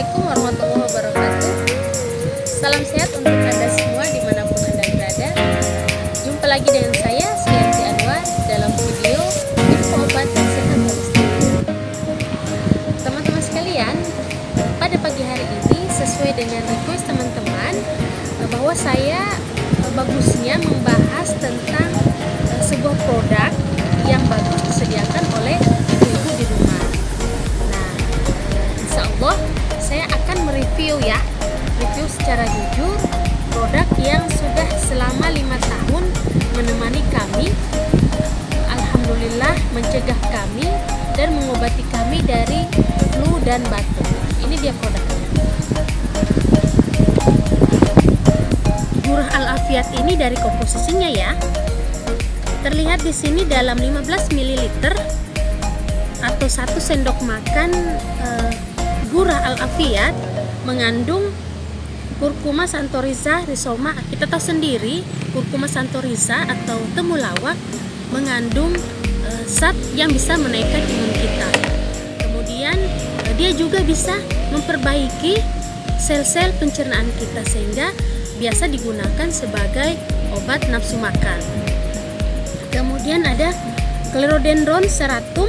Assalamualaikum warahmatullahi wabarakatuh. Salam sehat untuk Anda semua dimanapun Anda berada. Jumpa lagi dengan saya, Sriyanti Anwar, dalam video info obat dan sehat holistik. Teman-teman sekalian, pada pagi hari ini sesuai dengan request teman-teman bahwa saya bagusnya membahas tentang sebuah produk yang bagus disediakan oleh ibu-ibu di rumah. Nah, insya Allah saya akan mereview review secara jujur produk yang sudah selama 5 tahun menemani kami. Alhamdulillah mencegah kami dan mengobati kami dari flu dan batuk. Ini dia produknya. Gurah Al-Afiat ini dari komposisinya ya. Terlihat di sini dalam 15 ml atau 1 sendok makan gurah Al-Afiat mengandung Curcuma santoriza rhizoma. Kita tahu sendiri Curcuma santoriza atau temulawak mengandung zat yang bisa menaikkan imun kita. Kemudian dia juga bisa memperbaiki sel-sel pencernaan kita sehingga biasa digunakan sebagai obat nafsu makan. Kemudian ada Clerodendron serratum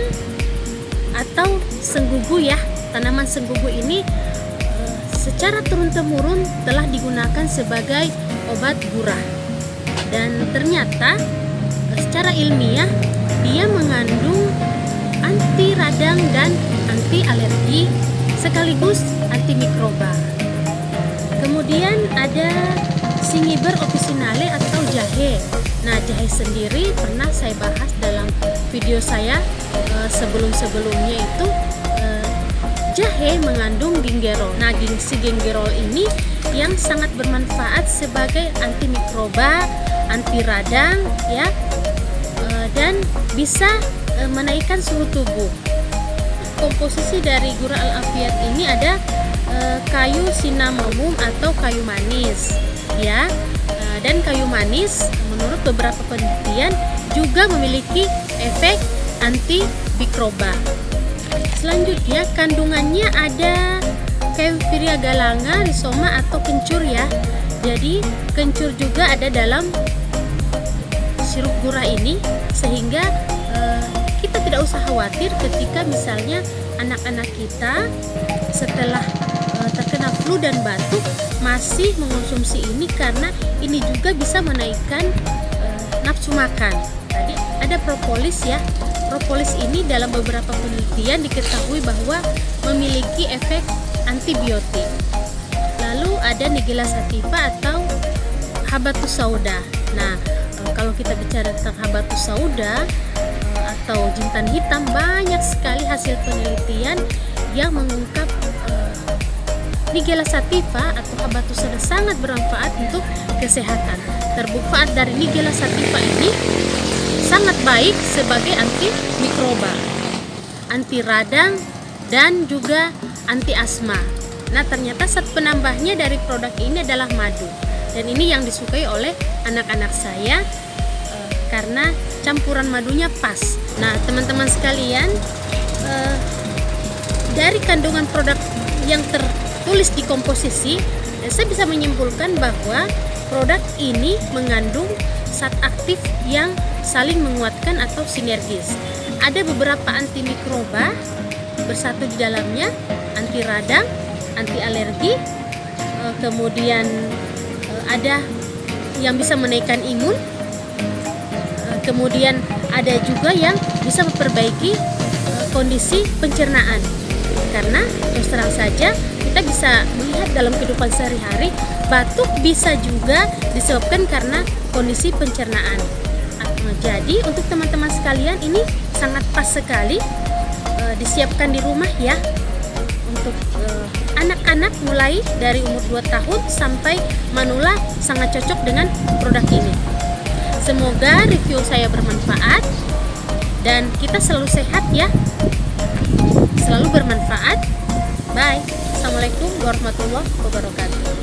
atau senggugu ya. Tanaman senggugu ini secara turun-temurun telah digunakan sebagai obat gurah. Dan ternyata secara ilmiah dia mengandung anti radang dan anti alergi sekaligus antimikroba. Kemudian ada Cingiber officinale atau jahe. Nah, jahe sendiri pernah saya bahas dalam video saya sebelum-sebelumnya itu jahe mengandung gingerol. Nah, si gingerol ini yang sangat bermanfaat sebagai antimikroba, anti radang ya, dan bisa menaikkan suhu tubuh. Komposisi dari gurah Al-Afiat ini ada kayu cinnamomum atau kayu manis ya. Dan kayu manis menurut beberapa penelitian juga memiliki efek antimikroba. Selanjutnya kandungannya ada Kaempferia galanga, rhizoma atau kencur ya. Jadi kencur juga ada dalam sirup gurah ini sehingga kita tidak usah khawatir ketika misalnya anak-anak kita setelah terkena flu dan batuk masih mengonsumsi ini, karena ini juga bisa menaikkan nafsu makan. Tadi ada propolis ya. Propolis ini dalam beberapa penelitian diketahui bahwa memiliki efek antibiotik. Lalu ada Nigella sativa atau habatus sauda. Nah, kalau kita bicara tentang habatus sauda atau jintan hitam, banyak sekali hasil penelitian yang mengungkap Nigella sativa atau habatus sauda sangat bermanfaat untuk kesehatan. Terbukti dari Nigella sativa ini sangat baik sebagai antimikroba, anti radang, dan juga anti asma. Nah, ternyata zat penambahnya dari produk ini adalah madu, dan ini yang disukai oleh anak-anak saya karena campuran madunya pas. Nah, teman-teman sekalian, dari kandungan produk yang tertulis di komposisi, saya bisa menyimpulkan bahwa produk ini mengandung zat aktif yang saling menguatkan atau sinergis. Ada beberapa antimikroba bersatu di dalamnya, anti radang, anti alergi, kemudian ada yang bisa menaikkan imun, kemudian ada juga yang bisa memperbaiki kondisi pencernaan. Karena terus terang saja kita bisa melihat dalam kehidupan sehari-hari, batuk bisa juga disebabkan karena kondisi pencernaan. Jadi untuk teman-teman sekalian ini sangat pas sekali disiapkan di rumah ya. Untuk anak-anak mulai dari umur 2 tahun sampai manula sangat cocok dengan produk ini. Semoga review saya bermanfaat dan kita selalu sehat ya. Selalu bermanfaat. Bye. Assalamualaikum warahmatullahi wabarakatuh.